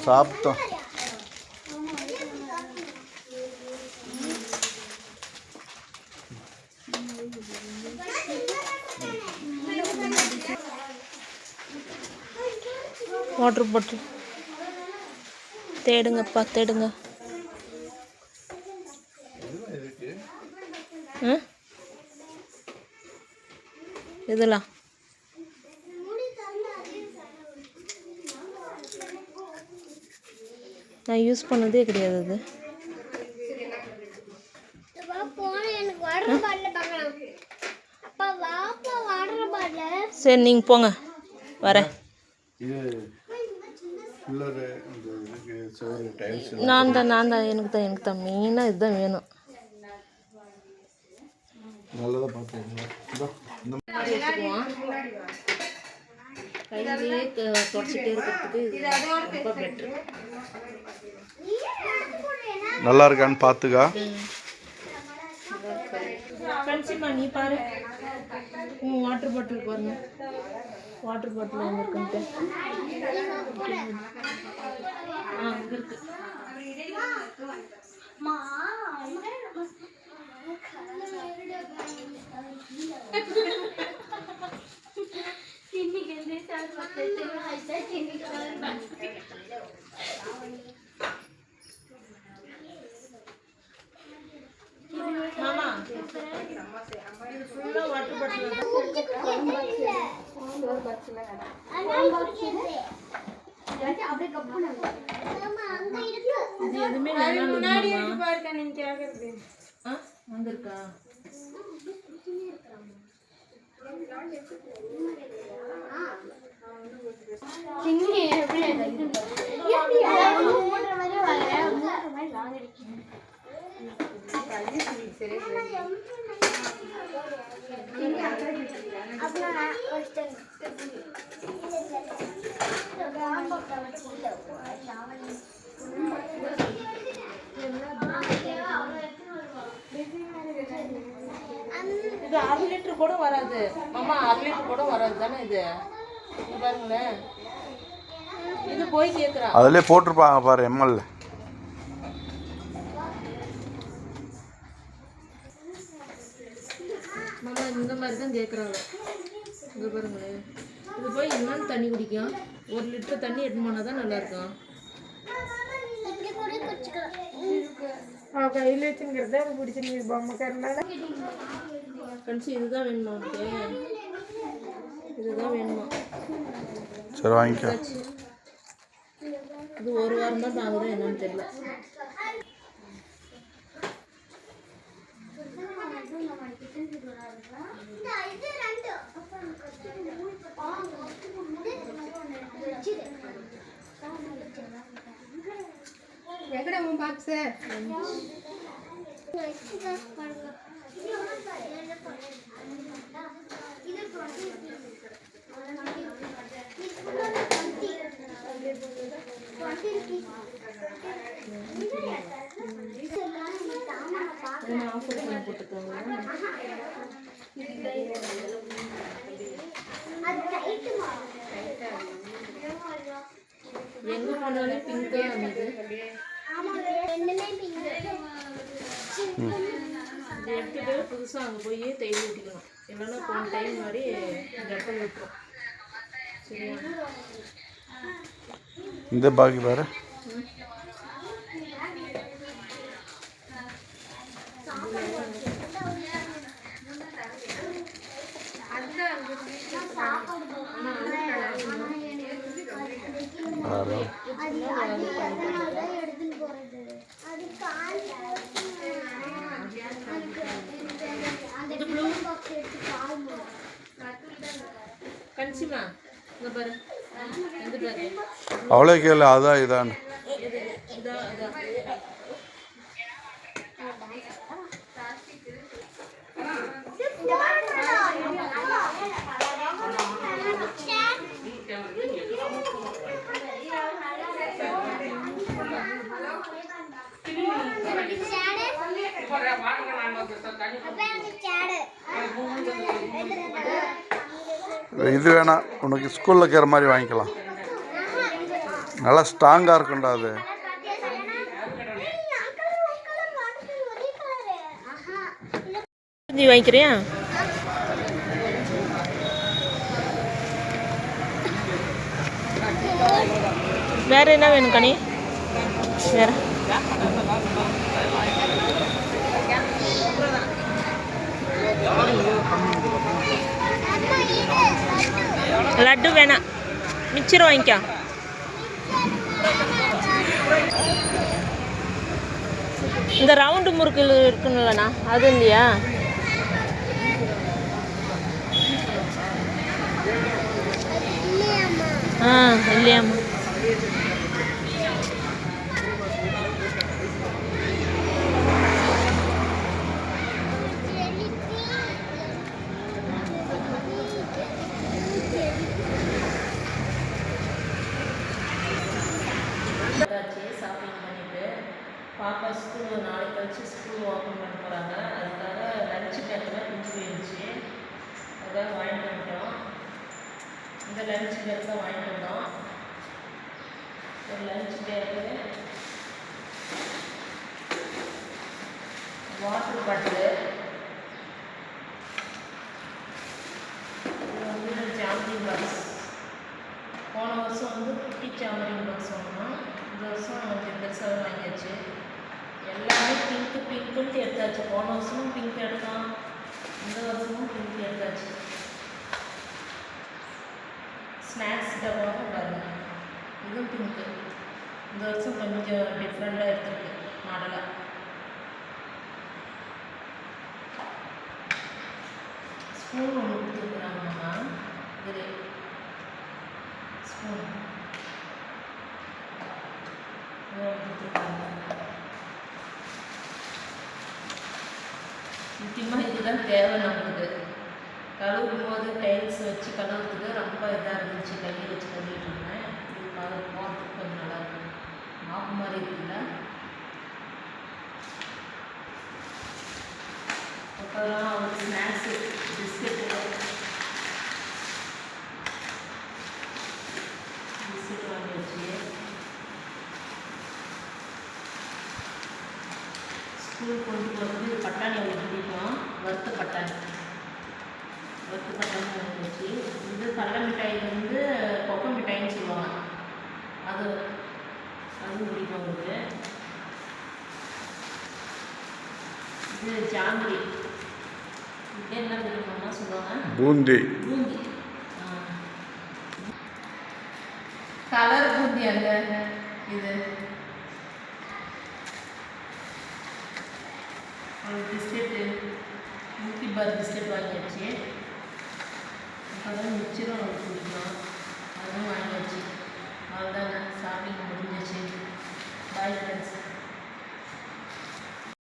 சாப்பிட்டோம். Water bottle தேடுங்கப்பா தேடுங்க. இதெல்லாம் நான் யூஸ் பண்ணதே கிடையாது. அது சரி நீங்கள் போங்க, வரேன். நான் தான் எனக்கு தான் மெயினாக இதுதான் வேணும். கையிலே தொடச்சிட்டே இருக்கிறதுக்கு ரொம்ப பெட்ரு. நல்லா இருக்கான்னு பார்த்துக்கா. கன்சிமா நீ பாரு, வாட்டர் பாட்டில் பாருங்க. வாட்டர் பாட்டில் எங்கே இருக்குன்ட்டு இருக்கு. மாமா இது ஃபுல்லாக வாட்டர் பாட்டில் இது எதுவுமே முன்னாடி பாருக்கா நீங்க கேக்குறது. அங்க இருக்கா? இது 1/2 லிட்டர் கூட வராது மாமா, 1/2 லிட்டர் கூட வராது தானே இது. பாருங்களேன், இது போய் கேட்குறா. அதிலே போட்டிருப்பாங்க பாரு எம்எல்ல. மாமா இந்த மாதிரி தான் கேட்குறாங்க. இங்கே பாருங்களேன், இது போய் என்னன்னு தண்ணி குடிக்கும். 1 லிட்டர் தண்ணி எடுத்து போனால் தான் நல்லாயிருக்கும். கையில் வச்சுங்கிறத பிடிச்சிருக்கு பொம்மை கருனால. கடைசி இதுதான் வேணுமா உனக்கு? இதுதான் வேணுமா? சரி வாங்கிக்க. இது 1 வாரம் தான் ஆகுதா என்னன்னு தெரியல. எங்கடா உன் பாக்ஸ்? ஆஃபர் பண்ணி போட்டுருக்காங்க. எங்கே போனாலும் பிங்காக இருந்தது. எடுத்துட்டு புதுசாக அங்கே போய் தையல் ஊட்டிக்கணும். இல்லைன்னா போன டைம் மாதிரி கட்டல் விட்டுரும். சரியா? இந்த பாக்கி பாரு. கன்சிமா இங்க பாரு, இந்த பாரு. அவ்வளோ கேளு, அதான் இதான். இது வேணாம், உனக்கு ஸ்கூலில் இருக்கிற மாதிரி வாங்கிக்கலாம். நல்லா ஸ்ட்ராங்காக இருக்கும்டா அது. வாங்கிக்கிறியா? வேற என்ன வேணும் கனி? வேற லட்டு வேணாம், மிச்சர் வாங்கிக்கோ. இந்த ரவுண்டு முறுக்கு இருக்குன்னு அது இல்லையா? இல்லையாம்மா. ஷாப்பிங் பண்ணிட்டு பாப்பா ஸ்கூல் நாளைக்கு கழிச்சு ஸ்கூல் ஓப்பன் பண்ண போகிறாங்க. அதுக்காக லன்ச் பேக்கெலாம் பிடிச்சி போயிடுச்சு. அதான் வாங்கிட்டு வந்துட்டோம். இந்த லன்ச் பேக் தான் வாங்கிட்டு வந்தோம். ஒரு லன்ச் பேக்கு, வாட்டர் பாட்டிலு, இது வந்து ஜாமெட்ரி பாக்ஸ். போன வருஷம் வந்து குட்டி ஜாமெட்ரி பாக்ஸ் வாங்கினோம். இந்த வருஷம் கொஞ்சம் பெருசாக வாங்கியாச்சு. எல்லாமே பிங்க்குன்ட்டு எடுத்தாச்சு. போன வருஷமும் பிங்க் எடுத்தோம், இந்த வருஷமும் பிங்க் எடுத்தாச்சு. ஸ்நாக்ஸ் டப்பாவும் பாருங்க, இதுவும் பிங்க்கு. இந்த வருஷம் கொஞ்சம் டிஃப்ரெண்ட்டாக எடுத்துருக்கு மாடலாக. ஸ்பூன் ஒன்று கொடுத்துருக்குறாங்கம்மா. இது ஸ்பூன் கொடுத்துருக்காங்க. முக்கியமாக இதுதான் தேவை நம்மளுக்கு. கழுவும் போது டைல்ஸ் வச்சு கழுவுறதுக்கு ரொம்ப இதாக இருந்துச்சு. கழுவி வச்சு கழுவிட்டு இருந்தேன். இது போகிறதுக்கு கொஞ்சம் நல்லாயிருக்கும். மாப்பு மாதிரி இருக்குல்ல. அப்புறம் ஒரு ஸ்நாக்ஸு, பிஸ்கெட்டு வாங்கி வச்சு ஸ்கூல் கொண்டு போகிறது. பட்டாணி அவ்வளோ பிடிக்கும், வறுத்த பட்டாணி வாங்கி வச்சு. இது கடலை மிட்டாய் வந்து கொக்கோ மிட்டாயின்னு சொல்லுவாங்க, அதுவும் பிடிக்கும் அவங்களுக்கு. இது ஜாங்கிரி, இது என்ன பிடிக்கும்னா சொல்லுவாங்க, பூந்தி. கலர் பூந்தி. அந்த இது ஒரு பிஸ்கெட்டு, 100 பார் பிஸ்கெட் வாங்கியாச்சு. அப்புறம் மிச்சரும்